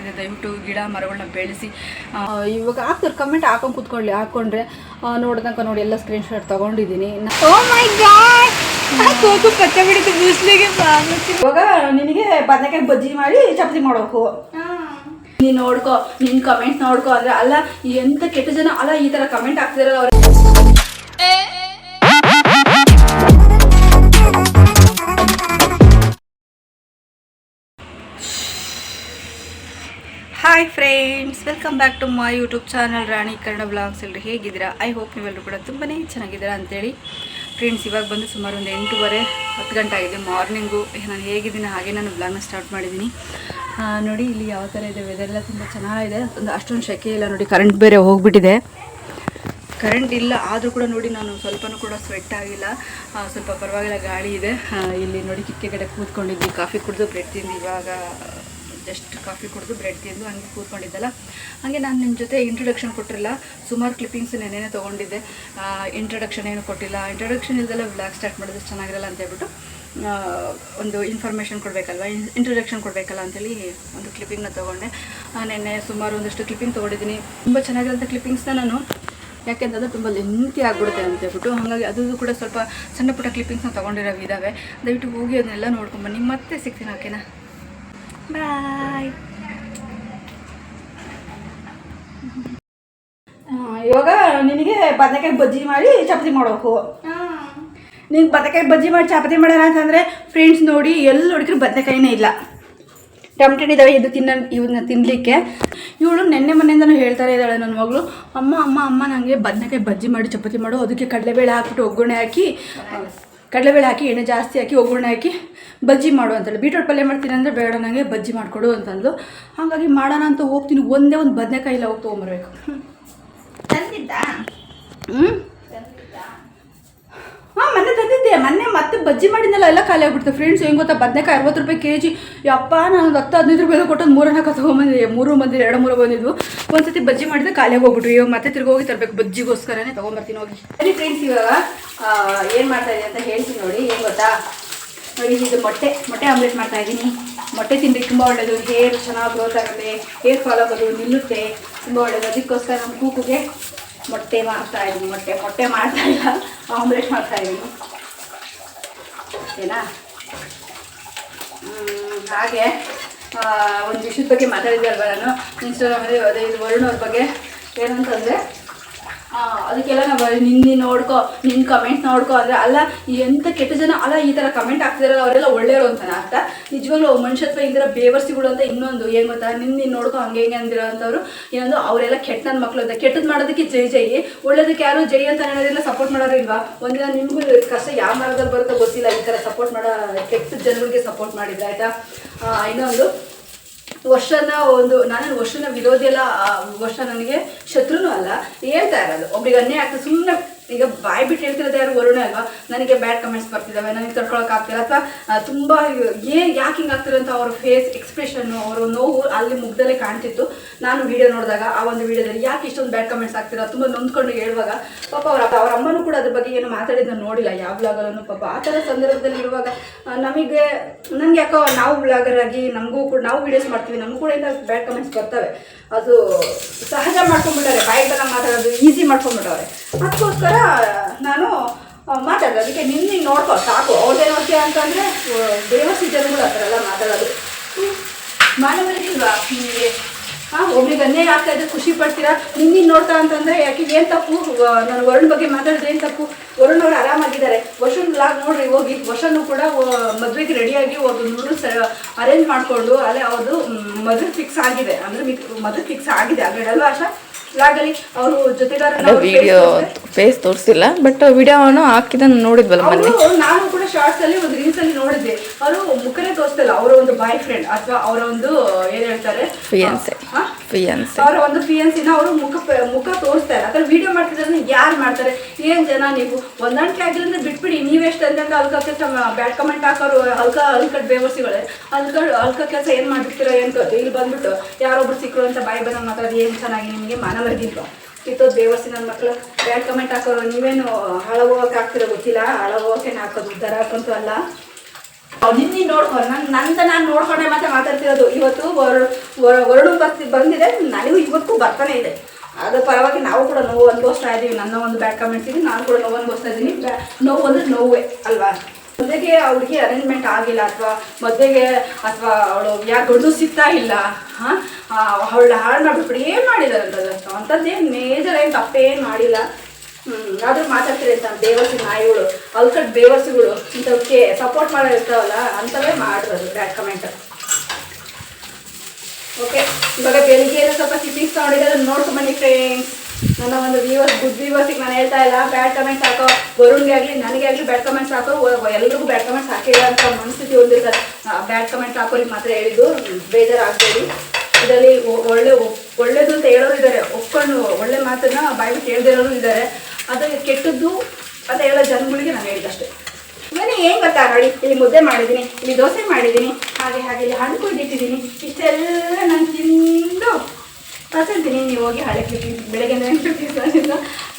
ಆಗ್ತಿದೆ. ದಯವಿಟ್ಟು ಗಿಡ ಮರಗಳನ್ನ ಬೆಳೆಸಿ. ಇವಾಗ ಹಾಕ್ತಾರೆ ಕಮೆಂಟ್ ಹಾಕೊಂಡು ಕೂತ್ಕೊಳ್ಳಿ, ಹಾಕ್ಕೊಂಡ್ರೆ ನೋಡ್ದಂಕ ನೋಡಿ ಎಲ್ಲ ಸ್ಕ್ರೀನ್ ಶಾಟ್ ತೊಗೊಂಡಿದ್ದೀನಿ. ಓ ಮೈ ಗಾಡ್, ಕೋಕು ಪಚ್ಚ ಬಿಡಿತು ಬಿಸಿಲಿಗೆ. ಇವಾಗ ನಿನಗೆ ಬದನೆಕಾಯಿ ಬಜ್ಜಿ ಮಾಡಿ ಚಪಾತಿ ಮಾಡೋಕು. ನೀನು ನೋಡ್ಕೊ, ನಿನ್ನ ಕಮೆಂಟ್ ನೋಡ್ಕೊ. ಅಂದರೆ ಅಲ್ಲ ಎಂಥ ಕೆಟ್ಟ ಜನ ಅಲ್ಲ ಈ ಥರ ಕಮೆಂಟ್ ಹಾಕ್ತಿರಲ್ಲ ಅವ್ರು. Hi friends, welcome back to my YouTube channel Rani Kannada blogs. ಎಲ್ಲರೂ ಹೇಗಿದ್ದೀರಾ? ಐ ಹೋಪ್ ನೀವೆಲ್ಲರೂ ಕೂಡ ತುಂಬಾ ಚೆನ್ನಾಗಿದ್ದೀರಾ ಅಂತೇಳಿ. ಫ್ರೆಂಡ್ಸ್, ಇವಾಗ ಬಂದು ಸುಮಾರು ಒಂದು 8:30-10 ಗಂಟೆ ಆಗಿದೆ ಮಾರ್ನಿಂಗು. ನಾನು ಹೇಗಿದ್ದೀನಿ ಹಾಗೆ ನಾನು ಬ್ಲಾಗ್ನ ಸ್ಟಾರ್ಟ್ ಮಾಡಿದ್ದೀನಿ. ನೋಡಿ ಇಲ್ಲಿ ಯಾವ ಥರ ಇದೆ, ವೆದರ್ ಎಲ್ಲ ತುಂಬ ಚೆನ್ನಾಗಿದೆ. ಒಂದು ಅಷ್ಟೊಂದು ಶೆಕೆ ಇಲ್ಲ ನೋಡಿ. ಕರೆಂಟ್ ಬೇರೆ ಹೋಗಿಬಿಟ್ಟಿದೆ. ಕರೆಂಟ್ ಇಲ್ಲ ಆದರೂ ಕೂಡ ನೋಡಿ ನಾನು ಸ್ವಲ್ಪನೂ ಕೂಡ ಸ್ವೆಟ್ ಆಗಿಲ್ಲ. ಸ್ವಲ್ಪ ಪರವಾಗಿಲ್ಲ, ಗಾಳಿ ಇದೆ. ಇಲ್ಲಿ ನೋಡಿ ಕಿಟಕಿ ಕಡೆ ಕೂತ್ಕೊಂಡಿದ್ವಿ, ಕಾಫಿ ಕುಡಿದು ಬ್ರೆಡ್ ತಿಂದು, ಇವಾಗ ಜಸ್ಟ್ ಕಾಫಿ ಕುಡಿದು ಬ್ರೆಡ್ ತಿಂದು ಹಂಗೆ ಕೂತ್ಕೊಂಡಿದ್ದಲ್ಲ. ಹಾಗೆ ನಾನು ನಿಮ್ಮ ಜೊತೆ ಇಂಟ್ರೊಡಕ್ಷನ್ ಕೊಟ್ಟಿರಲ್ಲ, ಸುಮಾರು ಕ್ಲಿಪ್ಪಿಂಗ್ಸ್ ನೆನ್ನೆ ತೊಗೊಂಡಿದ್ದೆ. ಇಂಟ್ರೊಡಕ್ಷನ್ ಏನು ಕೊಟ್ಟಿಲ್ಲ. ಇಂಟ್ರೊಡಕ್ಷನ್ ಇಲ್ದೆಲ್ಲ ವ್ಲಾಗ್ ಸ್ಟಾರ್ಟ್ ಮಾಡಿದ್ರೆ ಚೆನ್ನಾಗಿರಲ್ಲ ಅಂತ ಹೇಳ್ಬಿಟ್ಟು ಒಂದು ಇನ್ಫಾರ್ಮೇಷನ್ ಕೊಡಬೇಕಲ್ವ, ಇಂಟ್ರೊಡಕ್ಷನ್ ಕೊಡಬೇಕಲ್ಲ ಅಂತೇಳಿ ಒಂದು ಕ್ಲಿಪ್ಪಿಂಗ್ನ ತೊಗೊಂಡೆ. ನೆನ್ನೆ ಸುಮಾರು ಒಂದಷ್ಟು ಕ್ಲಿಪ್ಪಿಂಗ್ ತೊಗೊಂಡಿದ್ದೀನಿ. ತುಂಬ ಚೆನ್ನಾಗಿರೋಂಥ ಕ್ಲಿಪ್ಪಿಂಗ್ಸ್ನ ನಾನು, ಯಾಕೆಂತಂದರೆ ತುಂಬ ಲೆಂತಿ ಆಗಿಬಿಡುತ್ತೆ ಅಂತ ಹೇಳ್ಬಿಟ್ಟು, ಹಾಗಾಗಿ ಅದು ಕೂಡ ಸ್ವಲ್ಪ ಸಣ್ಣ ಪುಟ್ಟ ಕ್ಲಿಪ್ಪಿಂಗ್ಸ್ನ ತೊಗೊಂಡಿರೋ ಇದ್ದಾವೆ. ದಯವಿಟ್ಟು ಹೋಗಿ ಅದನ್ನೆಲ್ಲ ನೋಡ್ಕೊಂಬನ್ನಿ. ಮತ್ತೆ ಸಿಗ್ತೀನಿ, ಓಕೆನಾ? ಬಾಯ್. ಇವಾಗ ನಿನಗೆ ಬದನೆಕಾಯಿ ಬಜ್ಜಿ ಮಾಡಿ ಚಪಾತಿ ಮಾಡೋಕು. ನಿಂಗೆ ಬದನೆಕಾಯಿ ಬಜ್ಜಿ ಮಾಡಿ ಚಪಾತಿ ಮಾಡೋಣ ಅಂತಂದರೆ ಫ್ರೆಂಡ್ಸ್ ನೋಡಿ, ಎಲ್ಲಿ ನೋಡಿದ್ರು ಬದನೆಕಾಯಿನೇ ಇಲ್ಲ. ಟೊಮೆಟೊ ಇದ್ದಾವೆ, ಇವನ್ನ ತಿನ್ನಲಿಕ್ಕೆ. ಇವಳು ನೆನ್ನೆ ಮೊನ್ನೆಯಿಂದನೂ ಹೇಳ್ತಾರೆ ಇದ್ದಾಳೆ ನನ್ನ ಮಗಳು, ಅಮ್ಮ ಅಮ್ಮ ಅಮ್ಮ ನನಗೆ ಬದನೆಕಾಯಿ ಬಜ್ಜಿ ಮಾಡಿ ಚಪಾತಿ ಮಾಡು, ಅದಕ್ಕೆ ಕಡಲೆಬೇಳೆ ಹಾಕ್ಬಿಟ್ಟು ಒಗ್ಗರಣೆ ಹಾಕಿ, ಕಡಲೆಬೇಳೆ ಹಾಕಿ ಎಣ್ಣೆ ಜಾಸ್ತಿ ಹಾಕಿ ಒಗ್ಗರಣೆ ಹಾಕಿ ಬಜ್ಜಿ ಮಾಡು ಅಂತೇಳಿ. ಬೀಟ್ರೋಟ್ ಪಲ್ಯ ಮಾಡ್ತೀನಿ ಅಂದರೆ ಬೇಡ ನನಗೆ ಬಜ್ಜಿ ಮಾಡಿಕೊಡು ಅಂತಂದು. ಹಾಗಾಗಿ ಮಾಡೋಣ ಅಂತ ಹೋಗ್ತೀನಿ. ಒಂದೇ ಒಂದು ಬದನೆಕಾಯಿ ಇಲ್ಲ, ಹೋಗಿ ತೊಗೊಂಬರ್ಬೇಕು. ತಂದಿದ್ದ? ಹಾಂ, ಮೊನ್ನೆ ತಂದಿದ್ದೆ. ಮೊನ್ನೆ ಮತ್ತೆ ಬಜ್ಜಿ ಮಾಡಿದ್ನಲ್ಲ, ಎಲ್ಲ ಖಾಲಿ ಆಗ್ಬಿಡ್ತು ಫ್ರೆಂಡ್ಸ್. ಹೆಂಗೆ ಗೊತ್ತಾ, ಬದನೆಕಾಯಿ 60 ರೂಪಾಯಿ kg. ಯಪ್ಪ, ನಾನು 10-15 ರೂಪಾಯಿ ಕೊಟ್ಟೊಂದು 3-4 ತೊಗೊಂಬಂದಿದ್ದೆ. 3 ಬಂದಿದ್ದು, 2-3 ಬಂದಿದ್ವು. ಒಂದು ಸತಿ ಬಜ್ಜಿ ಮಾಡಿದ್ರೆ ಖಾಲಿಯಾಗಿ ಹೋಗ್ಬಿಟ್ರು. ಇವಾಗ ಮತ್ತೆ ತಿರ್ಗಿ ಹೋಗಿ ತರಬೇಕು, ಬಜ್ಜಿಗೋಸ್ಕರನೇ ತೊಗೊಂಬರ್ತೀನಿ ಹೋಗಿ. ಸರಿ ಫ್ರೆಂಡ್ಸ್, ಇವಾಗ ಏನು ಮಾಡ್ತಾಯಿದ್ದೀನಿ ಅಂತ ಹೇಳ್ತೀನಿ ನೋಡಿ. ಏನು ಗೊತ್ತಾ, ನೋಡಿ ಇದು ಮೊಟ್ಟೆ ಆಮ್ಲೆಟ್ ಮಾಡ್ತಾಯಿದ್ದೀನಿ. ಮೊಟ್ಟೆ ತಿಂದರೆ ತುಂಬ ಒಳ್ಳೆಯದು, ಹೇರ್ ಚೆನ್ನಾಗಿ ಗ್ರೋತ್ ಆಗುತ್ತೆ, ಹೇರ್ ಫಾಲ್ ಆಗೋದು ನಿಲ್ಲುತ್ತೆ, ತುಂಬ ಒಳ್ಳೆಯದು. ಅದಕ್ಕೋಸ್ಕರ ನಮ್ಮ ಕೂಗುಗೆ ಮೊಟ್ಟೆ ಮಾಡ್ತಾಯಿದ್ದೀನಿ. ಮೊಟ್ಟೆ ಮಾಡ್ತಾಯಿಲ್ಲ, ಆಮ್ಲೆಟ್ ಮಾಡ್ತಾಯಿದ್ದೀನಿ, ಓಕೆನಾ? ಹಾಗೆ ಒಂದು ವಿಷಯದ ಬಗ್ಗೆ ಮಾತಾಡಿದ್ದೆ ಅಲ್ವ ನಾನು ಇನ್ಸ್ಟಾಗ್ರಾಮಲ್ಲಿ, ಅದೇ ಇದು ವರುಣ್ ಅವ್ರ ಬಗ್ಗೆ. ಏನಂತಂದರೆ ಅದಕ್ಕೆಲ್ಲ ನಾವು ನಿನ್ನ ನೋಡ್ಕೊ, ನಿನ್ನ ಕಮೆಂಟ್ ನೋಡ್ಕೊ. ಅಂದರೆ ಅಲ್ಲ ಎಂಥ ಕೆಟ್ಟ ಜನ ಅಲ್ಲ ಈ ಥರ ಕಮೆಂಟ್ ಹಾಕ್ತಿರಲ್ಲ ಅವರೆಲ್ಲ ಒಳ್ಳೆಯವರು ಅಂತಾನೆ ಅರ್ಥ. ನಿಜವಾಗ್ಲೂ ಮನುಷ್ಯತ್ವ ಇಂದಿರ ಬೇವರ್ಸಿಗಳು ಅಂತ ಇನ್ನೊಂದು. ಏನು ಗೊತ್ತಾ, ನಿನ್ನ ನೋಡ್ಕೊ ಹಂಗೆ ಹಿಂಗೆ ಅಂದಿರೋ ಅಂಥವ್ರು ಇನ್ನೊಂದು, ಅವರೆಲ್ಲ ಕೆಟ್ಟ ನನ್ನ ಮಕ್ಕಳು ಅಂತ. ಕೆಟ್ಟದ್ದು ಮಾಡೋದಕ್ಕೆ ಜೈ, ಒಳ್ಳೇದಕ್ಕೆ ಯಾರು ಜೈ ಅಂತ ಹೇಳೋದಿಲ್ಲ, ಸಪೋರ್ಟ್ ಮಾಡೋರು ಇಲ್ವಾ? ಒಂದಿನ ನಿಮಗೂ ಕಷ್ಟ ಯಾವ ಮಾರ್ಗದಲ್ಲಿ ಬರುತ್ತೋ ಗೊತ್ತಿಲ್ಲ, ಈ ಥರ ಸಪೋರ್ಟ್ ಮಾಡೋ ಕೆಟ್ಟ ಜನಗಳಿಗೆ ಸಪೋರ್ಟ್ ಮಾಡಿದ್ರೆ ಆಯಿತಾ. ಇನ್ನೊಂದು, ನಾನು ವರ್ಷನ ವಿರೋಧಿ ಅಲ್ಲ, ವರ್ಷ ನನಗೆ ಶತ್ರುನೂ ಅಲ್ಲ. ಹೇಳ್ತಾ ಇರೋದು ಒಬ್ರಿಗೆ ಅನ್ಯಾಯ ಆಗ್ತದೆ ಸುಮ್ಮನೆ. ಈಗ ಬಾಯಿ ಬಿಟ್ಟು ಹೇಳ್ತಿರೋದು ಯಾರು ವರುಣೆ ಅಲ್ವಾ? ನನಗೆ ಬ್ಯಾಡ್ ಕಮೆಂಟ್ಸ್ ಬರ್ತಿದ್ದಾವೆ, ನನಗೆ ತಡ್ಕೊಳಕ್ಕಾಗ್ತಿಲ್ಲ, ಅಥವಾ ತುಂಬ ಯಾಕೆ ಹಿಂಗೆ ಆಗ್ತಿರೋ ಅಂತ ಅವ್ರ ಫೇಸ್ ಎಕ್ಸ್ಪ್ರೆಷನ್ನು, ಅವರ ನೋವು ಅಲ್ಲಿ ಮುಗ್ದಲ್ಲೇ ಕಾಣ್ತಿತ್ತು. ನಾನು ವೀಡಿಯೋ ನೋಡಿದಾಗ ಆ ಒಂದು ವೀಡಿಯೋದಲ್ಲಿ ಯಾಕೆ ಇಷ್ಟೊಂದು ಬ್ಯಾಡ್ ಕಮೆಂಟ್ಸ್ ಆಗ್ತಿರೋ ತುಂಬ ನೊಂದ್ಕೊಂಡು ಹೇಳುವಾಗ, ಪಾಪ ಅವ್ರ ಅಮ್ಮನೂ ಕೂಡ ಅದ್ರ ಬಗ್ಗೆ ಏನು ಮಾತಾಡಿದ್ದು ನೋಡಿಲ್ಲ ಯಾವ ಬ್ಲಾಗಲ್ಲೂ. ಪಾಪ ಆ ಥರ ಸಂದರ್ಭದಲ್ಲಿ ಇರುವಾಗ ನನಗೆ ಯಾಕೋ ನಾವು ಬ್ಲಾಗರ್ ಆಗಿ ನಮಗೂ ಕೂಡ ನಾವು ವೀಡಿಯೋಸ್ ಮಾಡ್ತೀವಿ, ನಮಗೂ ಕೂಡ ಇಂಥ ಬ್ಯಾಡ್ ಕಮೆಂಟ್ಸ್ ಬರ್ತವೆ. ಅದು ಸಹಜ ಮಾಡ್ಕೊಂಡ್ಬಿಟ್ಟಾರೆ, ಬಾಯಿ ಥರ ಮಾತಾಡೋದು ಈಸಿ ಮಾಡ್ಕೊಂಡ್ಬಿಟ್ಟವ್ರೆ. ಅದಕ್ಕೋಸ್ಕರ ನಾನು ಮಾತಾಡೋದು. ಅದಕ್ಕೆ ನಿನ್ನ ನೋಡ್ಕೊ ಸಾಕು. ಅವ್ರದ್ದೇನು ವರ್ಷ ಅಂತಂದರೆ ಬೇವಸಿ ಜನಗಳು ಆ ಥರ ಎಲ್ಲ ಮಾತಾಡೋದು ಮಾನವರಿಗಿಲ್ವಾ ನಿಮಗೆ? ಒಬ್ರಿಗೆ ಅನ್ಯಾಯ ಆಗ್ತಾ ಇದ್ರೆ ಖುಷಿ ಪಡ್ತೀರಾ. ನಿನ್ನ ನೋಡ್ತಾ ಅಂತಂದರೆ ಯಾಕೆ ಏನು ತಪ್ಪು? ನಾನು ವರುಣ್ ಬಗ್ಗೆ ಮಾತಾಡಿದ್ರೆ ಏನು ತಪ್ಪು? ವರುಣ್ ಅವರು ಆರಾಮಾಗಿದ್ದಾರೆ. ವರ್ಷನ್ ಲಾಗ್ ನೋಡ್ರಿ ಹೋಗಿ. ವರ್ಷನೂ ಕೂಡ ಮದುವೆಗೆ ರೆಡಿಯಾಗಿ ಒಂದು ನೂಡಲ್ಸ್ ಅರೇಂಜ್ ಮಾಡಿಕೊಂಡು ಅಲ್ಲೇ ಅವ್ರದ್ದು ಮದುವೆ ಫಿಕ್ಸ್ ಆಗಿದೆ. ಅಂದರೆ ಮದುವೆ ಫಿಕ್ಸ್ ಆಗಿದೆ ಆಲ್ರೆಡಿ ಅಲ್ವಾ ಆಶಾ? ಲಾಗಲ್ಲಿ ಅವರು ಜೊತೆಗಾರ ವಿಡಿಯೋ ಫೇಸ್ ತೋರಿಸಿಲ್ಲ, ಬಟ್ ವಿಡಿಯೋವನ್ನು ಹಾಕಿದ ನೋಡಿದ್ವಲ್ಲ ಮೊನ್ನೆ. ನಾನು ಕೂಡ ಶಾರ್ಟ್ಸ್ ಅಲ್ಲಿ ಒಂದು ರೀಲ್ಸ್ ಅಲ್ಲಿ ನೋಡಿದ್ದೆ. ಅವರು ಮುಖನೇ ತೋರಿಸ್ತಲ್ಲ, ಅವರ ಒಂದು ಬಾಯ್ ಫ್ರೆಂಡ್ ಅಥವಾ ಅವರ ಒಂದು ಏನ್ ಹೇಳ್ತಾರೆ ಫಿಯಾನ್ಸೆ, ಅವರ ಒಂದು ಫಿಯಾನ್ಸಿನ ಅವರು ಮುಖ ತೋರಿಸ್ತಾ ಇಲ್ಲ. ಅದ್ರ ವಿಡಿಯೋ ಮಾಡ್ತಿದ್ರೆ ಯಾರು ಮಾಡ್ತಾರೆ? ಏನ್ ಜನ ನೀವು ಹೊಂದಾಣಿಕೆ ಆಗಿಲ್ಲ ಬಿಟ್ಬಿಡಿ. ನೀವೆಷ್ಟು ಅಂತಂದ್ರೆ ಅಲ್ಕ ಕೆಲಸ ಬ್ಯಾಡ್ ಕಮೆಂಟ್ ಹಾಕೋರು ಅಲ್ಕಟ್ ಬೇವರ್ಸಿಗಳೇ. ಅಲ್ಕ ಕೆಲಸ ಏನ್ ಮಾಡ್ಬಿಡ್ತೀರೋ ಏನ್ ಇಲ್ಲಿ ಬಂದ್ಬಿಟ್ಟು ಯಾರೊಬ್ರು ಸಿಕ್ಕರು ಅಂತ ಬಾಯಿ ಬಂದಾಗ ಮಾತಾಡೋದು ಏನ್ ಚೆನ್ನಾಗಿ ನಿಮಗೆ ಮಾನವರಿಗಿಲ್ವ? ಕಿತ್ತೋದು ಬೇವರ್ಸಿ ನನ್ನ ಮಕ್ಕಳು ಬ್ಯಾಡ್ ಕಮೆಂಟ್ ಹಾಕೋರು. ನೀವೇನು ಹಾಳಾಗೋಗಕ್ಕೆ ಆಗ್ತಿರೋ ಗೊತ್ತಿಲ್ಲ, ಹಾಳಾಗೋಗಕ್ಕೆ ಹಾಕೋದು ಉದ್ದಾರ ಹಾಕಂತೂ ಅಲ್ಲ. ನಿನ್ನ ನೋಡ್ಕೊ ನಾನು ನೋಡ್ಕೊಂಡೆ ಮತ್ತೆ ಮಾತಾಡ್ತಿರೋದು. ಇವತ್ತು ವರುಣ ಬಂದಿದೆ, ನನಗೂ ಇವತ್ತು ಬರ್ತಾನೆ ಇದೆ. ಅದು ಪರವಾಗಿ ನಾವು ಕೂಡ ನೋವು ಅನುಭವಿಸ್ತಾ ಇದ್ದೀವಿ. ನನ್ನ ಒಂದು ಬ್ಯಾಡ್ ಕಮೆಂಟ್ಸ್ ಇದೆ, ನಾನು ಕೂಡ ನೋವು ಅನುಭವಿಸ್ತಾ ಇದ್ದೀನಿ. ನೋವು ಅಂದ್ರೆ ನೋವೇ ಅಲ್ವಾ. ಮದುವೆಗೆ ಅವ್ಳಿಗೆ ಅರೇಂಜ್ಮೆಂಟ್ ಆಗಿಲ್ಲ, ಅಥವಾ ಮದುವೆಗೆ ಅಥವಾ ಅವಳು ಯಾರು ಗಂಡು ಸಿಗ್ತಾ ಇಲ್ಲ, ಅವಳ ಹಾಳು ಮಾಡ್ಬಿಟ್ಟು ಏನು ಮಾಡಿದ್ದಾರೆ ಅಂತದ್ದು ಅಂಥದ್ದೇನು ಮೇಜರ್ ಏನು ತಪ್ಪೇನು ಮಾಡಿಲ್ಲ. ಆದರೂ ಮಾತಾಡ್ತೀರಿ ಅಂತ ಬೇವರ್ಸಿ ನಾಯಿಗಳು, ಅಲ್ಕಟ್ ಬೇವರ್ಸಿಗಳು ಇಂಥವಕ್ಕೆ ಸಪೋರ್ಟ್ ಮಾಡೋ ಇರ್ತಾವಲ್ಲ ಅಂಥವೇ ಮಾಡಿರೋದು ಬ್ಯಾಡ್ ಕಮೆಂಟ್. ಓಕೆ, ಇವಾಗ ಬೆಳಿಗ್ಗೆ ಸ್ವಲ್ಪ ಸಿಟ್ಟಿಂಗ್ಸ್ ತೊಗೊಂಡಿದ್ದೆ, ಅದನ್ನು ನೋಡ್ಕೊಂಬನ್ನಿ ಫ್ರೆಂಡ್ಸ್. ನನ್ನ ಒಂದು ಗುಡ್ ವ್ಯೂವರ್ಸಿಗೆ ನಾನು ಹೇಳ್ತಾ ಇಲ್ಲ ಬ್ಯಾಡ್ ಕಮೆಂಟ್ಸ್ ಹಾಕೋ, ವರುಣ್ಗೆ ಆಗಲಿ ನನಗೆ ಆಗಲಿ ಬ್ಯಾಡ್ ಕಮೆಂಟ್ಸ್ ಹಾಕೋ. ಎಲ್ರಿಗೂ ಬ್ಯಾಡ್ ಕಮೆಂಟ್ಸ್ ಹಾಕಿಲ್ಲ ಅಂತ ಮನಸ್ಥಿತಿ ಹೊಂದಿರ್ತಾರೆ. ಬ್ಯಾಡ್ ಕಮೆಂಟ್ಸ್ ಹಾಕೋರಿಗೆ ಮಾತ್ರ ಹೇಳಿದ್ದು, ಬೇಜಾರಾಗಬೇಡಿ. ಇದರಲ್ಲಿ ಒಳ್ಳೇದು ಅಂತ ಹೇಳೋರು ಇದ್ದಾರೆ, ಒಪ್ಕೊಂಡು ಒಳ್ಳೆ ಮಾತನ್ನ ಬಾಯ್ಬಿಟ್ಟು ಹೇಳ್ದೇ ಇರೋರು ಇದ್ದಾರೆ. ಅದು ಕೆಟ್ಟದ್ದು ಅಂತ ಹೇಳೋ ಜನಗಳಿಗೆ ನಾನು ಹೇಳಿದಷ್ಟೇ. ಬನ್ನಿ, ಏನು ಗೊತ್ತಾ ನೋಡಿ, ಇಲ್ಲಿ ಮುದ್ದೆ ಮಾಡಿದ್ದೀನಿ, ಇಲ್ಲಿ ದೋಸೆ ಮಾಡಿದ್ದೀನಿ, ಹಾಗೆ ಇಲ್ಲಿ ಹಣ್ಣು ಕುಯ್ದಿಟ್ಟಿದ್ದೀನಿ. ಇಷ್ಟೆಲ್ಲ ನಾನು ತಿಂದು ತರ್ತೀನಿ. ನೀವು ಹೋಗಿ ಹಳೆ ಕ್ಲಿಪ್ಪಿಂಗ್ ಬೆಳಗ್ಗೆ ನೆನಪಿಟ್ಟಿದ್ದು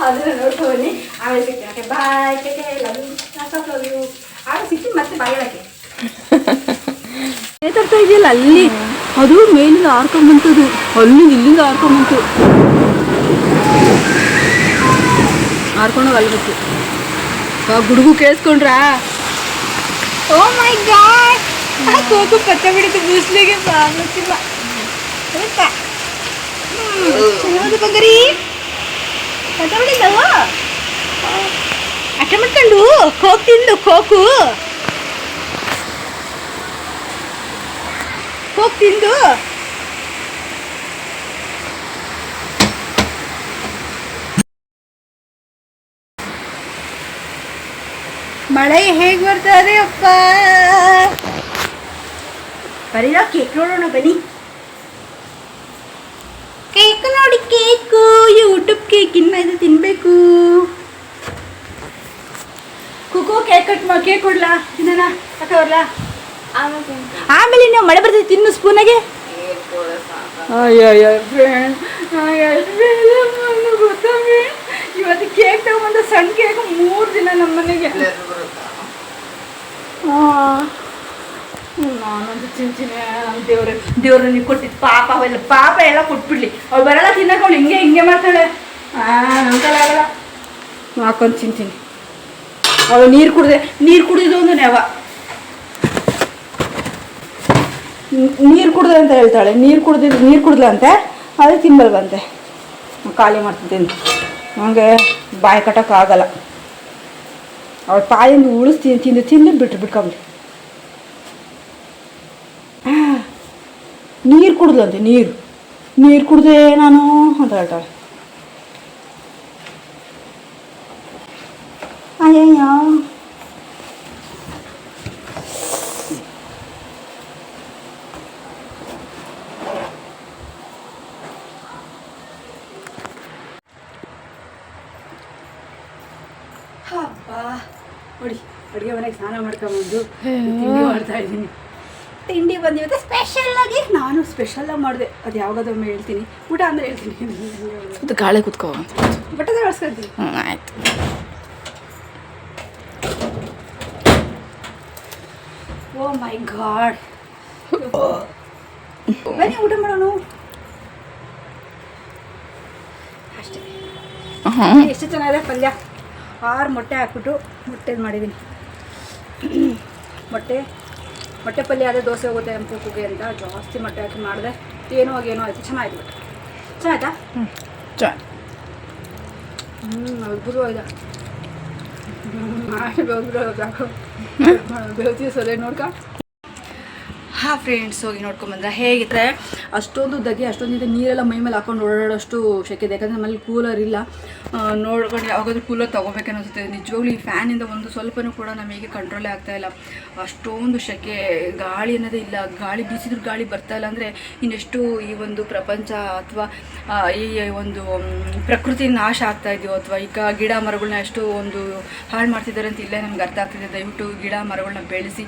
ಅದನ್ನು ನೋಡ್ಕೊಂಡು ಆಮೇಲೆ ಸಿಗ್ತೀನಿ. Okay, bye, love you. ಆಮೇಲೆ ಸಿಗ್ತೀನಿ ಮತ್ತೆ ಬಾಯ್ ಹೇಳಕ್ಕೆ. ತರ್ತಾ ಇದೆಯಲ್ಲ ಅಲ್ಲಿ, ಅದು ಮೇಲಿಂದ ಹಾರ್ಕೊಂಬಂತದ್ದು, ಅಲ್ಲಿ ಇಲ್ಲಿಂದ ಹಾರ್ಕೊಂಬಂತು, ಹಾರ್ಕೊಂಡೋಗಿ ಅಲ್ಲಿ ಬಂತು. ಗುಡುಗು ಕೇಳಿಸ್ಕೊಂಡ್ರಾ? ಓ ಮೈ ಗಾಡ್, ಕೋಕು ಪಚ್ಚ ಬಿಡಿತು ಬೂಸ್ಲಿಗೆ ಗೊತ್ತಿಲ್ಲ. ಬಂಗಾರಿ ಪಚ್ಚ ಬಿಡಿದ್ದವ ಅಟ್ಟ ಮಾಡ್ಕೊಂಡು ಕೋಕ್ ತಿಂದು ಕೋಕು ತಿಂದು ಮಳೆ ಹೇಗೆ ಬರ್ತಾರೆ ಅಪ್ಪ. ಬರೀರೋ ಕೇಕ್ ನೋಡೋಣ ಬನ್ನಿ. ಕೇಕ್ ನೋಡಿ, ಕೇಕು ಯೂಟ್ಯೂಬ್ ಕೇಕ್. ಇನ್ನು ಇದು ತಿನ್ಬೇಕು. ಕುಕು ಕೇಕ್ ಕೊಡ್ಲಾ? ತಿನ್ನೋಣ ಅಕ್ಕ ಆಮೇಲೆ ನೀವು ಮಳೆ ಬರ್ತದೆ, ತಿನ್ನು ಸ್ಪೂನಾಗೆ. ಗೊತ್ತಾ ಇವತ್ತು ಕೇಕ್ ತಗೊಂಡು ಸಣ್ಣ ಕೇಕ್ 3 ದಿನ ನಮ್ಮ ಮನೆಗೆ. ನಾನೊಂದು ಚಿಂಚಿನ ದೇವ್ರ ನೀವು ಕೊಟ್ಟಿದ್ದು ಪಾಪ ಅವೆಲ್ಲ ಪಾಪ ಎಲ್ಲ ಕೊಟ್ಬಿಡ್ಲಿ. ಅವ್ಳು ಬರಲ್ಲ ತಿನ್ನಕ್ಕೆ, ಅವಳು ಹಿಂಗೆ ಮಾಡ್ತಾಳೆ. ನಂತಲ್ಲ ಆಗಲ್ಲ ಹಾಕೊಂಡು ತಿಂತೀನಿ. ಅವಳು ನೀರು ಕುಡಿದು ಒಂದು ನೆವ ನೀರು ಕುಡ್ದೆ ಅಂತ ಹೇಳ್ತಾಳೆ. ನೀರು ಕುಡ್ದಂತೆ ಅದೇ ತಿನ್ಬಲ್ವಂತೆ. ಖಾಲಿ ಮಾಡ್ತಿದ್ದೀನಿ, ನನಗೆ ಬಾಯಿ ಕಟ್ಟೋಕ್ಕಾಗಲ್ಲ. ಅವಳು ಪಾಯಿಂದ ಉಳಿಸ್ತೀನಿ ತಿಂದು ಬಿಟ್ಕೊಂಬಿಡಿ. ನೀರು ಕುಡ್ದಂತೆ, ನೀರು ಕುಡ್ದೆ ನಾನು ಅಂತ ಹೇಳ್ತಾಳೆ. ಅಯ್ಯಯ್ಯ, ಹಬ್ಬ ನೋಡಿ, ಅಡುಗೆ ಮನೆಗೆ ಸ್ನಾನ ಮಾಡ್ಕೊಂಬಂದು ತಿಂಡಿ ಮಾಡ್ತಾ ಇದ್ದೀನಿ. ತಿಂಡಿ ಬಂದಿವತ್ತೆ ಸ್ಪೆಷಲ್ಲಾಗಿ. ನಾನು ಸ್ಪೆಷಲ್ಲಾಗಿ ಮಾಡಿದೆ, ಅದು ಯಾವಾಗಾದ್ರೊಮ್ಮೆ ಹೇಳ್ತೀನಿ. ಊಟ ಅಂದರೆ ಹೇಳ್ತೀನಿ. ಅದು ಗಾಳಿ ಕುತ್ಕೋ ಬಟ್ಟೆ ಬಳಸ್ಕೊಳ್ತೀನಿ. ಆಯ್ತು. ಓ ಮೈ ಗಾಡ್, ಬನ್ನಿ ಊಟ ಮಾಡೋಣ. ಅಷ್ಟೇ. ಎಷ್ಟು ಚೆನ್ನಾಗಿದೆ ಪಲ್ಯ. 6 ಮೊಟ್ಟೆ ಹಾಕ್ಬಿಟ್ಟು ಮೊಟ್ಟೆದು ಮಾಡಿದ್ದೀನಿ. ಮೊಟ್ಟೆ ಪಲ್ಯ ಆದರೆ ದೋಸೆ ಹೋಗುತ್ತೆ ಕುಕ್ಕಿಗೆ ಅಂತ ಜಾಸ್ತಿ ಮೊಟ್ಟೆ ಹಾಕಿ ಮಾಡಿದೆ. ಏನೋ ಆಯಿತು, ಚೆನ್ನಾಗಿತ್ತು. ಬಟ್ ಚೆನ್ನಾಯ್ತಾ? ಅದ್ಭುತವಾಗಿದೆ. ಮಾಡಿ ಬೆಳ್ತೀವಿ ಸರಿ ನೋಡ್ಕ. ಹಾಂ ಫ್ರೆಂಡ್ಸ್, ಹೋಗಿ ನೋಡ್ಕೊಂಬಂದ್ರೆ ಹೇಗಿದ್ರೆ ಅಷ್ಟೊಂದು ನೀರೆಲ್ಲ ಮೈ ಮೇಲೆ ಹಾಕೊಂಡು ಓಡಾಡೋಷ್ಟು ಶೆಕೆ ಇದೆ. ಯಾಕಂದರೆ ನಮ್ಮಲ್ಲಿ ಕೂಲರ್ ಇಲ್ಲ. ನೋಡ್ಕೊಂಡು ಯಾವಾಗಾದ್ರೂ ಕೂಲರ್ ತೊಗೋಬೇಕನ್ನಿಸುತ್ತೆ. ನಿಜವಾಗ್ಲೂ ಈ ಫ್ಯಾನಿಂದ ಒಂದು ಸ್ವಲ್ಪನೂ ಕೂಡ ನಮಗೆ ಕಂಟ್ರೋಲೇ ಆಗ್ತಾಯಿಲ್ಲ. ಅಷ್ಟೊಂದು ಶೆಕೆ, ಗಾಳಿ ಅನ್ನೋದೇ ಇಲ್ಲ. ಗಾಳಿ ಬೀಸಿದ್ರು ಗಾಳಿ ಬರ್ತಾಯಿಲ್ಲ ಅಂದರೆ ಇನ್ನೆಷ್ಟು ಈ ಒಂದು ಪ್ರಪಂಚ ಅಥವಾ ಈ ಒಂದು ಪ್ರಕೃತಿ ನಾಶ ಆಗ್ತಾಯಿದೆಯೋ, ಅಥವಾ ಈಗ ಗಿಡ ಮರಗಳನ್ನ ಎಷ್ಟು ಒಂದು ಹಾಳು ಮಾಡ್ತಿದ್ದಾರೆ ಅಂತ ಇಲ್ಲೇ ನಮ್ಗೆ ಅರ್ಥ ಆಗ್ತಿದೆ. ದಯವಿಟ್ಟು ಗಿಡ ಮರಗಳನ್ನ ಬೆಳೆಸಿ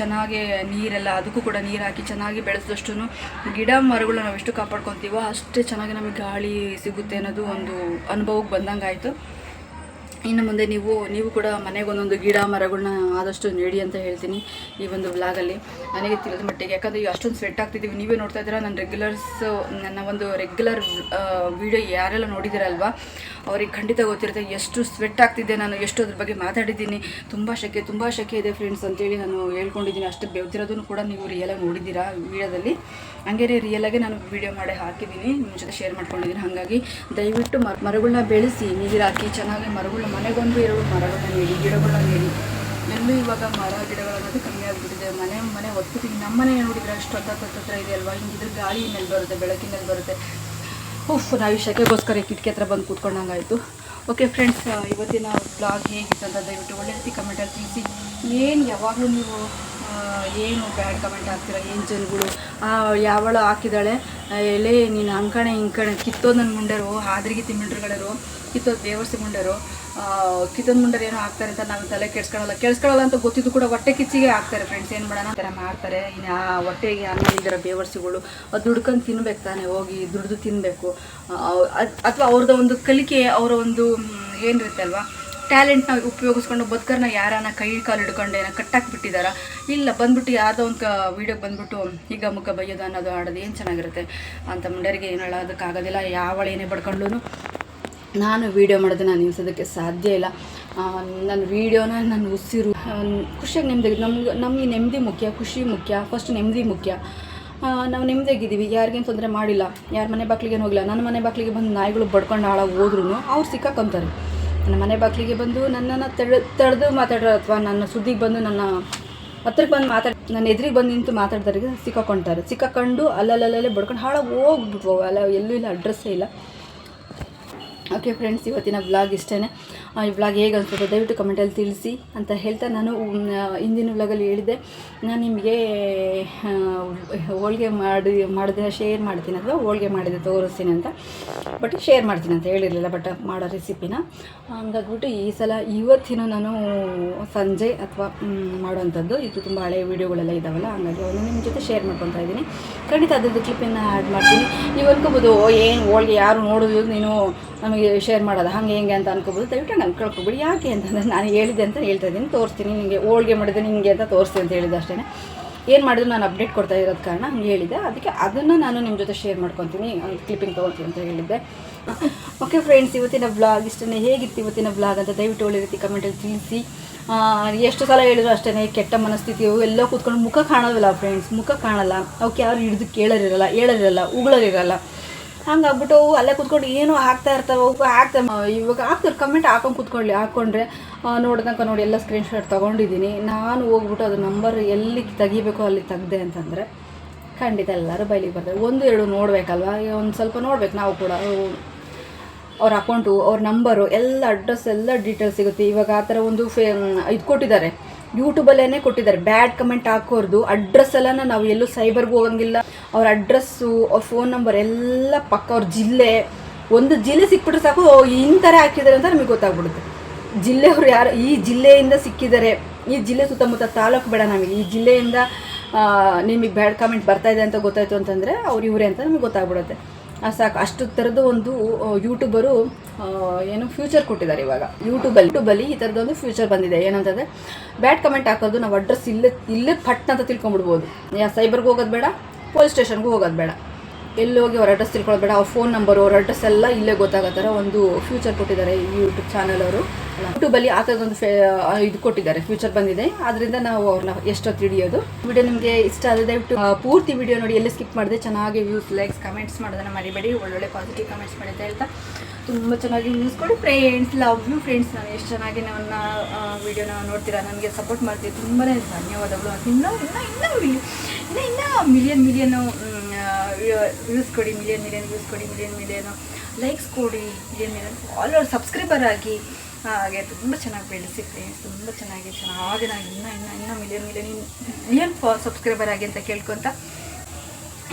ಚೆನ್ನಾಗಿ ನೀರೆಲ್ಲ ಅದಕ್ಕೂ ಕೂಡ ನೀರು ಹಾಕಿ ಚೆನ್ನಾಗಿ ಬೆಳೆಸಿದಷ್ಟು ಗಿಡ ಮರಗಳನ್ನ ನಾವು ಎಷ್ಟು ಕಾಪಾಡ್ಕೊತೀವೋ ಅಷ್ಟೇ ಚೆನ್ನಾಗಿ ನಮಗೆ ಗಾಳಿ ಸಿಗುತ್ತೆ ಅನ್ನೋದು ಒಂದು ಅನುಭವಕ್ಕೆ ಬಂದಂಗೆ ಆಯಿತು. ಇನ್ನು ಮುಂದೆ ನೀವು ಕೂಡ ಮನೆಗೆ ಒಂದೊಂದು ಗಿಡ ಮರಗಳನ್ನ ಆದಷ್ಟು ನೆಡಿ ಅಂತ ಹೇಳ್ತೀನಿ ಈ ಒಂದು ವ್ಲಾಗಲ್ಲಿ. ನನಗೆ ತಿಳಿದ ಮಟ್ಟಿಗೆ, ಯಾಕಂದರೆ ಅಷ್ಟೊಂದು ಸ್ವೆಟ್ ಆಗ್ತಿದ್ದೀವಿ. ನೀವೇ ನೋಡ್ತಾ ಇದ್ದೀರಾ ನನ್ನ ಒಂದು ರೆಗ್ಯುಲರ್ ವೀಡಿಯೋ ಯಾರೆಲ್ಲ ನೋಡಿದ್ದೀರಲ್ವ ಅವ್ರಿಗೆ ಖಂಡಿತ ಗೊತ್ತಿರುತ್ತೆ ಎಷ್ಟು ಸ್ವೆಟ್ ಆಗ್ತಿದ್ದೆ ನಾನು, ಎಷ್ಟು ಅದ್ರ ಬಗ್ಗೆ ಮಾತಾಡಿದ್ದೀನಿ. ತುಂಬ ಶೆಕೆ ಇದೆ ಫ್ರೆಂಡ್ಸ್ ಅಂತೇಳಿ ನಾನು ಹೇಳ್ಕೊಂಡಿದ್ದೀನಿ. ಅಷ್ಟು ಬೆವ್ತಿರೋದನ್ನು ಕೂಡ ನೀವು ರಿಯಲಾಗಿ ನೋಡಿದ್ದೀರಾ ವೀಡಿಯೋದಲ್ಲಿ. ಹಂಗೆ ರಿಯಲಾಗಿ ನಾನು ವೀಡಿಯೋ ಮಾಡಿ ಹಾಕಿದ್ದೀನಿ, ನಿಮ್ಮ ಜೊತೆ ಶೇರ್ ಮಾಡ್ಕೊಂಡಿದ್ದೀನಿ. ಹಾಗಾಗಿ ದಯವಿಟ್ಟು ಮರಗಳನ್ನ ಬೆಳೆಸಿ, ನೀರು ಹಾಕಿ ಚೆನ್ನಾಗಿ ಮರಗಳನ್ನ ಮನೆಗೊಂದು 2 ಮರಗಳನ್ನ ನೀಡಿ, ಗಿಡಗಳನ್ನ ನೀಡಿ. ಎಲ್ಲೂ ಇವಾಗ ಮರ ಗಿಡಗಳು ಅನ್ನೋದು ಕಮ್ಮಿ ಆಗಿಬಿಟ್ಟಿದೆ. ಮನೆ ಒತ್ಕೊತೀವಿ. ನಮ್ಮ ಮನೆ ನೋಡಿದರೆ ಅಷ್ಟು ಹತ್ರ ಇದೆ ಅಲ್ವಾ, ಹಿಂಗಿದ್ರೆ ಗಾಳಿ ಮೇಲೆ ಬರುತ್ತೆ, ಬೆಳಕಿನಲ್ಲಿ ಬರುತ್ತೆ. ನಾವು ಈ ಶೆಕೆಗೋಸ್ಕರ ಕಿಟಕಿ ಹತ್ರ ಬಂದು ಕೂತ್ಕೊಂಡಂಗಾಯಿತು. ಓಕೆ ಫ್ರೆಂಡ್ಸ್, ಇವತ್ತಿನ ಬ್ಲಾಗ್ ಹೇಗಿತ್ತು ಅಂತ ದಯವಿಟ್ಟು ಒಳ್ಳೆ ರೀತಿ ಕಮೆಂಟಲ್ಲಿ ತಿಳಿಸಿ. ಏನು ಯಾವಾಗಲೂ ನೀವು ಏನು ಬ್ಯಾಡ್ ಕಮೆಂಟ್ ಹಾಕ್ತೀರ, ಏನು ಜನಗಳು ಯಾವಳು ಹಾಕಿದ್ದಾಳೆ ಎಲೆ ನೀನು ಅಂಕಣೆ ಹಿಂಕಣೆ ಕಿತ್ತೋದು ನನ್ನ ಮುಂಡರು ಹಾದ್ರಿಗೆ ತಿಮ್ಮಿಂಡ್ರುಗಳರು ಕಿತ್ತೋದು ದೇವರ್ಸಿ ಮುಂಡರು ಕಿತ್ತೋದು ಮುಂಡರು ಏನೋ ಹಾಕ್ತಾರೆ ಅಂತ ನಾವು ತಲೆ ಕೆಡ್ಸ್ಕೊಳ್ಳಲ್ಲ ಅಂತ ಗೊತ್ತಿದ್ದು ಕೂಡ ಹೊಟ್ಟೆ ಕಿಚ್ಚಿಗೆ ಹಾಕ್ತಾರೆ ಫ್ರೆಂಡ್ಸ್. ಏನು ಮಾಡೋಣ, ಆ ಥರ ಮಾಡ್ತಾರೆ. ಇನ್ನು ಆ ಹೊಟ್ಟೆಗೆ ಅನ್ನೋದಿದ್ದಾರೆ ಬೇವರ್ಸಿಗಳು, ಅದು ದುಡ್ಕೊಂಡು ತಿನ್ಬೇಕು ತಾನೇ, ಹೋಗಿ ದುಡ್ದು ತಿನ್ನಬೇಕು. ಅಥವಾ ಅವ್ರದ್ದು ಒಂದು ಕಲಿಕೆ, ಅವರ ಒಂದು ಏನಿರುತ್ತೆ ಅಲ್ವಾ ಟ್ಯಾಲೆಂಟ್ನ ಉಪಯೋಗಿಸ್ಕೊಂಡು ಬದುಕರ್ನ ಯಾರನ್ನ ಕೈ ಕಾಲು ಹಿಡ್ಕೊಂಡು ಏನೋ ಕಟ್ಟಾಕ್ಬಿಟ್ಟಿದಾರ. ಇಲ್ಲ ಬಂದ್ಬಿಟ್ಟು ಯಾರ್ದೋ ಒಂದು ವೀಡಿಯೋಗೆ ಬಂದ್ಬಿಟ್ಟು ಈಗ ಮುಖ ಬೈಯೋದು ಅನ್ನೋದು ಆಡೋದು ಏನು ಚೆನ್ನಾಗಿರುತ್ತೆ ಅಂತ ಮುಂಡರಿಗೆ ಏನು ಹೇಳೋದಕ್ಕಾಗೋದಿಲ್ಲ. ಯಾವಳೇನೇ ಬಡ್ಕೊಂಡು ನಾನು ವೀಡಿಯೋ ಮಾಡೋದು ನಾನು ನಿಲ್ಸೋದಕ್ಕೆ ಸಾಧ್ಯ ಇಲ್ಲ. ನನ್ನ ವೀಡಿಯೋನ ನನ್ನ ಉಸಿರು ಖುಷಿಯಾಗಿ ನೆಮ್ಮದಿ, ನಮಗೆ ನೆಮ್ಮದಿ ಮುಖ್ಯ, ಖುಷಿ ಮುಖ್ಯ, ಫಸ್ಟ್ ನೆಮ್ಮದಿ ಮುಖ್ಯ. ನಾವು ನೆಮ್ಮದಿಯಾಗಿದ್ದೀವಿ, ಯಾರಿಗೇನು ತೊಂದರೆ ಮಾಡಿಲ್ಲ, ಯಾರ ಮನೆ ಬಾಗಿಲಿಗೇನು ಹೋಗಿಲ್ಲ. ನನ್ನ ಮನೆ ಬಾಗಿಲಿಗೆ ಬಂದು ನಾಯಿಗಳು ಬಡ್ಕೊಂಡು ಹಾಳಾಗಿ ಹೋದ್ರೂ ಅವ್ರು ಸಿಕ್ಕಾಕೊಂತಾರೆ. ನನ್ನ ಮನೆ ಬಾಗಿಲಿಗೆ ಬಂದು ನನ್ನನ್ನು ತಡೆದು ಮಾತಾಡೋರು ಅಥವಾ ನನ್ನ ಸುದ್ದಿಗೆ ಬಂದು ನನ್ನ ಹತ್ರಕ್ಕೆ ಬಂದು ನನ್ನ ಎದುರಿಗೆ ಬಂದು ನಿಂತು ಮಾತಾಡ್ದವ್ರಿಗೆ ಸಿಕ್ಕಾಕೊಂಡು ಅಲ್ಲಲ್ಲೇ ಬಡ್ಕೊಂಡು ಹಾಳಾಗಿ ಹೋಗ್ಬಿಟ್ವು. ಅಲ್ಲ ಎಲ್ಲೂ ಇಲ್ಲ, ಅಡ್ರೆಸ್ಸೇ ಇಲ್ಲ. ಓಕೆ ಫ್ರೆಂಡ್ಸ್, ಇವತ್ತಿನ ವ್ಲಾಗ್ ಇಷ್ಟೇ. ಈ ವ್ಲಾಗ್ ಹೇಗೆ ಅನ್ಸುತ್ತೆ ದಯವಿಟ್ಟು ಕಮೆಂಟಲ್ಲಿ ತಿಳಿಸಿ ಅಂತ ಹೇಳ್ತಾ, ನಾನು ಹಿಂದಿನ ವ್ಲಾಗಲ್ಲಿ ಹೇಳಿದ್ದೆ ನಾನು ನಿಮಗೆ ಹೋಳಿಗೆ ಮಾಡಿದ್ರೆ ಶೇರ್ ಮಾಡ್ತೀನಿ ಅಥವಾ ಹೋಳಿಗೆ ಮಾಡಿದೆ ತೋರಿಸ್ತೀನಿ ಅಂತ, ಬಟ್ ಶೇರ್ ಮಾಡ್ತೀನಿ ಅಂತ ಹೇಳಿರಲಿಲ್ಲ, ಬಟ್ ಮಾಡೋ ರೆಸಿಪಿನ. ಹಂಗಾಗ್ಬಿಟ್ಟು ಈ ಸಲ ಇವತ್ತಿನ ನಾನು ಸಂಜೆ ಅಥವಾ ಮಾಡೋವಂಥದ್ದು ಇದು ತುಂಬ ಹಳೆಯ ವೀಡಿಯೋಗಳೆಲ್ಲ ಇದ್ದಾವಲ್ಲ, ಹಾಗಾಗಿ ಅವನು ನಿಮ್ಮ ಜೊತೆ ಶೇರ್ ಮಾಡ್ಕೊತಾ ಇದ್ದೀನಿ. ಖಂಡಿತ ಅದ್ರದ್ದು ಕ್ಲಿಪ್ಪನ್ನು ಆ್ಯಡ್ ಮಾಡ್ತೀನಿ. ನೀವು ಅನ್ಕೋಬೋದು ಏನು ಹೋಳಿಗೆ ಯಾರು ನೋಡೋದು ನೀನು ನಮಗೆ ಶೇರ್ ಮಾಡೋದು ಹಾಗೆ ಹೆಂಗೆ ಅಂತ ಅನ್ಕೋಬೋದು. ದಯವಿಟ್ಟು ನಾನು ಕಳ್ಕೊಬಿಡಿ. ಯಾಕೆ ಅಂತಂದರೆ ನಾನು ಹೇಳಿದೆ ಅಂತ ಹೇಳ್ತಾ ಇದ್ದೀನಿ, ತೋರಿಸ್ತೀನಿ ನಿಮಗೆ ಹೋಳಿಗೆ ಮಾಡಿದೆ ನಿಮಗೆ ಅಂತ ತೋರಿಸ್ತೀನಿ ಅಂತ ಹೇಳಿದೆ ಅಷ್ಟೇ. ಏನು ಮಾಡಿದ್ರು ನಾನು ಅಪ್ಡೇಟ್ ಕೊಡ್ತಾ ಇರೋದು ಕಾರಣ ಹಂಗೆ ಹೇಳಿದ್ದೆ, ಅದಕ್ಕೆ ಅದನ್ನು ನಾನು ನಿಮ್ಮ ಜೊತೆ ಶೇರ್ ಮಾಡ್ಕೊತೀನಿ, ಕ್ಲಿಪ್ಪಿಂಗ್ ತೊಗೊಳ್ತೀನಿ ಅಂತ ಹೇಳಿದ್ದೆ. ಓಕೆ ಫ್ರೆಂಡ್ಸ್, ಇವತ್ತಿನ ವ್ಲಾಗ್ ಇಷ್ಟೇ. ಹೇಗಿತ್ತು ಇವತ್ತಿನ ವ್ಲಾಗ್ ಅಂತ ದಯವಿಟ್ಟು ಒಳ್ಳೆ ರೀತಿ ಕಮೆಂಟಲ್ಲಿ ತಿಳಿಸಿ. ಎಷ್ಟು ಸಲ ಹೇಳಿದ್ರು ಅಷ್ಟೇ, ಕೆಟ್ಟ ಮನಸ್ಥಿತಿ ಎಲ್ಲೋ ಕೂತ್ಕೊಂಡು ಮುಖ ಕಾಣೋದಿಲ್ಲ ಫ್ರೆಂಡ್ಸ್, ಮುಖ ಕಾಣಲ್ಲ. ಅವಕ್ಕೆ ಯಾರು ಹಿಡಿದು ಹೇಳೋರಿರಲ್ಲ, ಉಗಳರಿರಲ್ಲ. ಹಂಗಾಗ್ಬಿಟ್ಟು ಅಲ್ಲೇ ಕೂತ್ಕೊಂಡು ಏನೋ ಹಾಕ್ತಾ ಇರ್ತಾವೆ, ಇವಾಗ ಹಾಕ್ತಾರೆ ಕಮೆಂಟ್ ಹಾಕ್ಕೊಂಡ್ರೆ ನೋಡಿದಂಕ ನೋಡಿ ಎಲ್ಲ ಸ್ಕ್ರೀನ್ಶಾಟ್ ತೊಗೊಂಡಿದ್ದೀನಿ. ನಾನು ಹೋಗ್ಬಿಟ್ಟು ಅದು ನಂಬರ್ ಎಲ್ಲಿ ತೆಗಿಬೇಕು ಅಲ್ಲಿ ತೆಗ್ದೆ ಅಂತಂದರೆ ಖಂಡಿತ ಎಲ್ಲರೂ ಬೈಲಿಗೆ ಬರ್ತಾರೆ. 1-2 ನೋಡಬೇಕಲ್ವ, ಒಂದು ಸ್ವಲ್ಪ ನೋಡ್ಬೇಕು ನಾವು ಕೂಡ. ಅವ್ರ ಅಕೌಂಟು, ಅವ್ರ ನಂಬರು, ಎಲ್ಲ ಅಡ್ರೆಸ್, ಎಲ್ಲ ಡೀಟೇಲ್ಸ್ ಸಿಗುತ್ತೆ. ಇವಾಗ ಆ ಥರ ಒಂದು ಇದು ಕೊಟ್ಟಿದ್ದಾರೆ, ಯೂಟ್ಯೂಬಲ್ಲೇ ಕೊಟ್ಟಿದ್ದಾರೆ. ಬ್ಯಾಡ್ ಕಮೆಂಟ್ ಹಾಕೋರ್ದು ಅಡ್ರೆಸ್ ಎಲ್ಲ ನಾವು ಎಲ್ಲೂ ಸೈಬರ್ಗೂ ಹೋಗಂಗಿಲ್ಲ. ಅವ್ರ ಅಡ್ರೆಸ್ಸು, ಅವ್ರ ಫೋನ್ ನಂಬರ್ ಎಲ್ಲ ಪಕ್ಕ, ಅವ್ರ ಒಂದು ಜಿಲ್ಲೆ ಸಿಕ್ಬಿಟ್ರೆ ಸಾಕು, ಇಂಥರ ಹಾಕಿದ್ದಾರೆ ಅಂತ ನಮಗೆ ಗೊತ್ತಾಗ್ಬಿಡುತ್ತೆ. ಜಿಲ್ಲೆಯವ್ರು ಯಾರು, ಈ ಜಿಲ್ಲೆಯಿಂದ ಸಿಕ್ಕಿದ್ದಾರೆ, ಈ ಜಿಲ್ಲೆ ಸುತ್ತಮುತ್ತ ತಾಲೂಕು ಬೇಡ ನಮಗೆ, ಈ ಜಿಲ್ಲೆಯಿಂದ ನಿಮಗೆ ಬ್ಯಾಡ್ ಕಮೆಂಟ್ ಬರ್ತಾಯಿದೆ ಅಂತ ಗೊತ್ತಾಯಿತು ಅಂತಂದರೆ ಅವ್ರು ಇವರೇ ಅಂತ ನಮಗೆ ಗೊತ್ತಾಗ್ಬಿಡುತ್ತೆ. ಸಾಕು. ಅಷ್ಟು ಥರದ್ದು ಒಂದು ಯೂಟ್ಯೂಬರು ಏನು ಫ್ಯೂಚರ್ ಕೊಟ್ಟಿದ್ದಾರೆ ಇವಾಗ ಯೂಟ್ಯೂಬಲ್ಲಿ ಈ ಥರದ್ದೊಂದು ಫ್ಯೂಚರ್ ಬಂದಿದೆ. ಏನಂತಂದರೆ ಬ್ಯಾಡ್ ಕಮೆಂಟ್ ಹಾಕೋದು ನಾವು ಅಡ್ರೆಸ್ ಇಲ್ಲೇ ಪಟ್ ಅಂತ ತಿಳ್ಕೊಂಬಿಡ್ಬೋದು. ಸೈಬರ್ಗೆ ಹೋಗೋದು ಬೇಡ, ಪೊಲೀಸ್ ಸ್ಟೇಷನ್ಗೂ ಹೋಗೋದು ಬೇಡ, ಎಲ್ಲಿ ಹೋಗಿ ಅವ್ರ ಅಡ್ರೆಸ್ ತಿಳ್ಕೊಳ್ಳೋದು ಬೇಡ. ಅವ್ರ ಫೋನ್ ನಂಬರು, ಅವ್ರ ಅಡ್ರೆಸ್ ಎಲ್ಲ ಇಲ್ಲೇ ಗೊತ್ತಾಗೋ ಥರ ಒಂದು ಫ್ಯೂಚರ್ ಕೊಟ್ಟಿದ್ದಾರೆ ಈ ಯೂಟ್ಯೂಬ್ ಚಾನಲ್ ಅವರು. ಯೂಟ್ಯೂಬಲ್ಲಿ ಆ ಥರದೊಂದು ಇದು ಕೊಟ್ಟಿದ್ದಾರೆ, ಫ್ಯೂಚರ್ ಬಂದಿದೆ. ಅದರಿಂದ ನಾವು ಅವ್ರನ್ನ ಎಷ್ಟೊತ್ತು ಹಿಡಿಯೋದು. ವಿಡಿಯೋ ನಿಮಗೆ ಇಷ್ಟ ಆದರೆ ದಯವಿಟ್ಟು ಪೂರ್ತಿ ವಿಡಿಯೋ ನೋಡಿ, ಎಲ್ಲಿ ಸ್ಕಿಪ್ ಮಾಡಿದೆ. ಚೆನ್ನಾಗಿ ವ್ಯೂಸ್, ಲೈಕ್ಸ್, ಕಮೆಂಟ್ಸ್ ಮಾಡೋದನ್ನು ಮರಿಬೇಡಿ. ಒಳ್ಳೊಳ್ಳೆ ಪಾಸಿಟಿವ್ ಕಮೆಂಟ್ಸ್ ಮಾಡಿ ಅಂತ ಹೇಳ್ತಾ, ತುಂಬ ಚೆನ್ನಾಗಿ ನ್ಯೂಸ್ ಕೊಡಿ ಫ್ರೆಂಡ್ಸ್. Love you friends. ನಾನು ಎಷ್ಟು ಚೆನ್ನಾಗಿ ನನ್ನ ವೀಡಿಯೋನ ನೋಡ್ತೀರಾ, ನನಗೆ ಸಪೋರ್ಟ್ ಮಾಡ್ತೀವಿ, ತುಂಬಾ ಧನ್ಯವಾದಗಳು. ಇನ್ನೂ ಮಿಲಿಯನ್ ವ್ಯೂಸ್ ಕೊಡಿ, ಮಿಲಿಯನ್ ವ್ಯೂಸ್ ಕೊಡಿ, ಮಿಲಿಯನ್ ಲೈಕ್ಸ್ ಕೊಡಿ, ಮಿಲಿಯನ್ ಫಾಲೋವರ್, ಸಬ್ಸ್ಕ್ರೈಬರ್ ಆಗಿ. ಹಾಗೆ ತುಂಬ ಚೆನ್ನಾಗಿ ಬೆಳೆಸಿ ಫ್ರೆಂಡ್ಸ್, ತುಂಬ ಚೆನ್ನಾಗಿ ನಾನು ಇನ್ನೂ ಮಿಲಿಯನ್ ಸಬ್ಸ್ಕ್ರೈಬರ್ ಆಗಿ ಅಂತ ಕೇಳ್ಕೊತ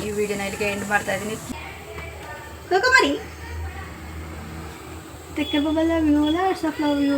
ಈ ವಿಡಿಯೋನ ಇಲ್ಲಿಗೆ ಎಂಡ್ ಮಾಡ್ತಾ ಇದ್ದೀನಿ. Take care, bye-bye, love you, lots of love you.